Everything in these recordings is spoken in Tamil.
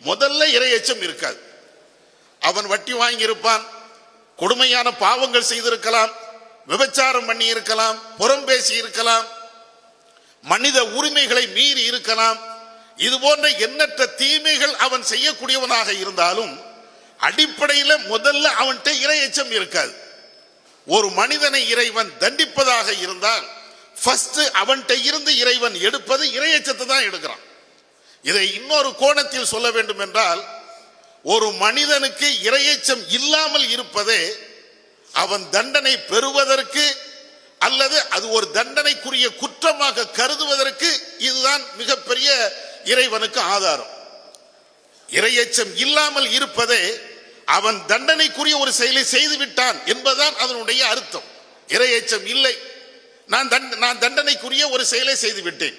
முதல்ல இறையச்சம் இருக்காது. அவன் வட்டி வாங்கி இருப்பான், கொடுமையான பாவங்கள் செய்திருக்கலாம், விபச்சாரம் பண்ணி இருக்கலாம், புறம் பேசி இருக்கலாம், மனித உரிமைகளை மீறி இருக்கலாம். இது போன்ற எண்ணற்ற தீமைகள் அவன் செய்யக்கூடியவனாக இருந்தாலும் அடிப்படையில் முதல்ல அவன்கிட்ட இறையச்சம் இருக்காது. ஒரு மனிதனை இறைவன் தண்டிப்பதாக இருந்தால் ஃபர்ஸ்ட் அவன்கிட்ட இருந்து இறைவன் எடுப்பது இறையச்சத்தை தான் எடுக்கிறான். இதை இன்னொரு கோணத்தில் சொல்ல வேண்டும் என்றால், ஒரு மனிதனுக்கு இறையச்சம் இல்லாமல் இருப்பதே அவன் தண்டனை பெறுவதற்கு அல்லது அது ஒரு தண்டனைக்குரிய குற்றமாக கருதுவதற்கு இதுதான் மிகப்பெரிய இறைவனுக்கு ஆதாரம். இறையச்சம் இல்லாமல் இருப்பதே அவன் தண்டனைக்குரிய ஒரு செயலை செய்து விட்டான் என்பதுதான் அதனுடைய அர்த்தம். இறையச்சம் இல்லை, நான் தண்டனைக்குரிய ஒரு செயலை செய்து விட்டேன்.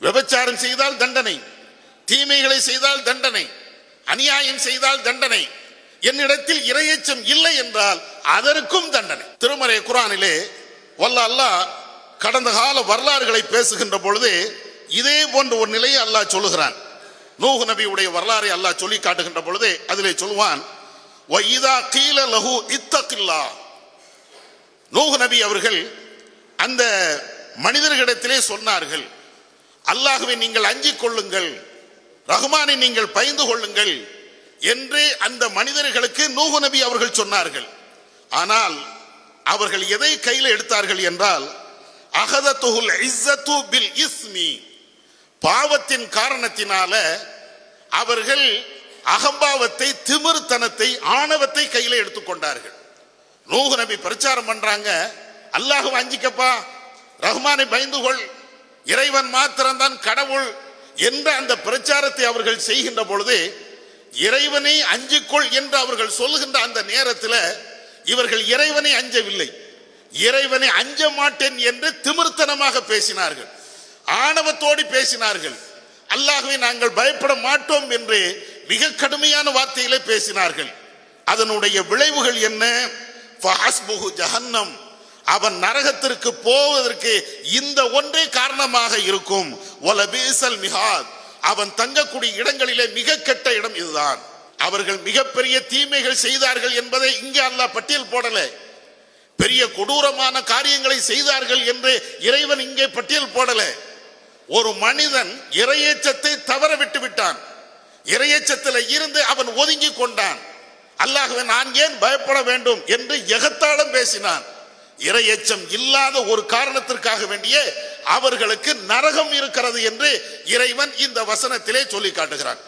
விபச்சாரம் செய்தால் தண்டனை, தீமைகளை செய்தால் தண்டனை, அநியாயம் செய்தால் தண்டனை. என்னிடத்தில் இறையச்சம் இல்லை என்றால் அதற்கும் தண்டனை. திருமறை குர்ஆனிலே வல்ல அல்லாஹ் கடந்த கால வரலாறுகளை பேசுகின்ற பொழுது இதே போன்ற ஒரு நிலையை அல்லாஹ் சொல்லுகிறான். நூஹ் நபியுடைய வரலாறை அல்லாஹ் சொல்லி காட்டுகின்ற பொழுது அதிலே சொல்வான், வஇதா கீல லஹு இத்தகில்லாஹ். நூஹ் நபி அவர்கள் அந்த மனிதர்களிடத்திலே சொன்னார்கள், அல்லாஹ்வை நீங்கள் அஞ்சிக் கொள்ளுங்கள், ரஹ்மானை நீங்கள் பயந்து கொள்ளுங்கள் என்று அந்த மனிதர்களுக்கு நூஹ் நபி அவர்கள் சொன்னார்கள். ஆனால் அவர்கள் எதை கையில் எடுத்தார்கள் என்றால், அகதத்துல் இஸ்ஸத்து பில் இஸ்மி, பாவத்தின் காரணத்தினால அவர்கள் அகம்பாவத்தை, திமிர்த்தனத்தை, ஆணவத்தை கையில எடுத்துக்கொண்டார்கள். நூஹ் நபி பிரச்சாரம் பண்றாங்க, அல்லாஹ்வை அஞ்சிக்கப்பா, ரஹ்மானை பயந்து கொள், இறைவன் மாத்திரம்தான் கடவுள் என்ற அந்த பிரச்சாரத்தை அவர்கள் செய்கின்ற பொழுது, இறைவனை அஞ்சிக்கொள் என்று அவர்கள் சொல்லுகின்ற அந்த நேரத்தில் இவர்கள் இறைவனை அஞ்சவில்லை, இறைவனை அஞ்ச மாட்டேன் என்று திமிர்த்தனமாக பேசினார்கள், ஆணவத்தோடு பேசினார்கள். அல்லாஹ்வை நாங்கள் பயப்பட மாட்டோம் என்று மிக கடுமையான வார்த்தையிலே பேசினார்கள். அதனுடைய விளைவுகள் என்ன? ஃபஹஸ்புஹு ஜஹன்னம், அவன் நரகத்திற்கு போவதற்கு இந்த ஒன்றே காரணமாக இருக்கும். வலபீஸல் மிஹாத், அவன் தங்கக்கூடிய இடங்களிலே மிக கெட்ட இடம் இதுதான். அவர்கள் மிகப்பெரிய தீமைகள் செய்தார்கள் என்பதை இங்கே அல்லாஹ் பட்டியல் போடல. பெரிய கொடூரமான காரியங்களை செய்தார்கள் என்று இறைவன் இங்கே பட்டியல் போடல. ஒரு மனிதன் இறையச்சத்தை தவற விட்டு விட்டான், இறையச்சத்தில் இருந்து அவன் ஒதுங்கி கொண்டான். அல்லாஹ்வை நான் ஏன் பயப்பட வேண்டும் என்று எகத்தாளம் பேசினான். இறையச்சம் இல்லாத ஒரு காரணத்திற்காக வேண்டிய அவர்களுக்கு நரகம் இருக்கிறது என்று இறைவன் இந்த வசனத்திலே சொல்லி காட்டுகிறான்.